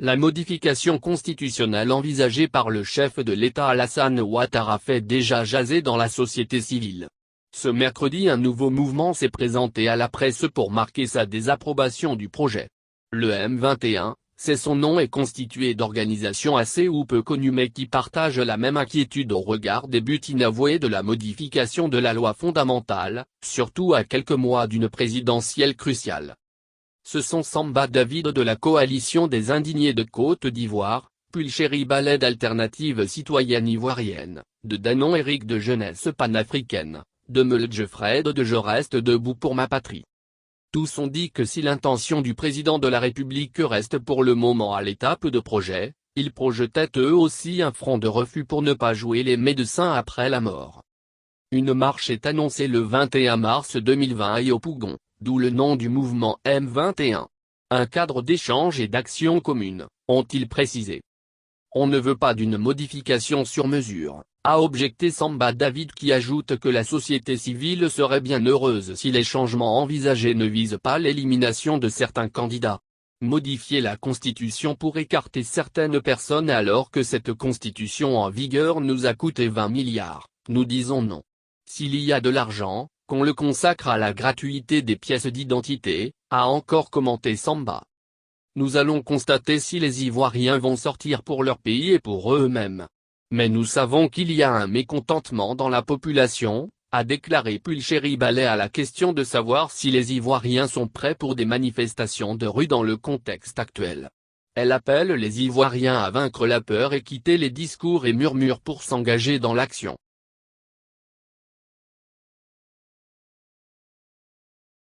La modification constitutionnelle envisagée par le chef de l'État Alassane Ouattara fait déjà jaser dans la société civile. Ce mercredi, un nouveau mouvement s'est présenté à la presse pour marquer sa désapprobation du projet. Le M21, c'est son nom, est constitué d'organisations assez ou peu connues mais qui partagent la même inquiétude au regard des buts inavoués de la modification de la loi fondamentale, surtout à quelques mois d'une présidentielle cruciale. Ce sont Samba David de la coalition des indignés de Côte d'Ivoire, Pulchéri Baled d'Alternative citoyenne ivoirienne, de Danon Éric de Jeunesse panafricaine, de Meldje Fred de Je reste debout pour ma patrie. Tous ont dit que si l'intention du président de la République reste pour le moment à l'étape de projet, ils projetaient eux aussi un front de refus pour ne pas jouer les médecins après la mort. Une marche est annoncée le 21 mars 2020 à Yopougon, d'où le nom du mouvement M21. Un cadre d'échange et d'action commune, ont-ils précisé. On ne veut pas d'une modification sur mesure, a objecté Samba David, qui ajoute que la société civile serait bien heureuse si les changements envisagés ne visent pas l'élimination de certains candidats. Modifier la Constitution pour écarter certaines personnes alors que cette Constitution en vigueur nous a coûté 20 milliards, nous disons non. S'il y a de l'argent, qu'on le consacre à la gratuité des pièces d'identité, a encore commenté Samba. Nous allons constater si les Ivoiriens vont sortir pour leur pays et pour eux-mêmes. Mais nous savons qu'il y a un mécontentement dans la population, a déclaré Pulchéri Baled à la question de savoir si les Ivoiriens sont prêts pour des manifestations de rue dans le contexte actuel. Elle appelle les Ivoiriens à vaincre la peur et quitter les discours et murmures pour s'engager dans l'action.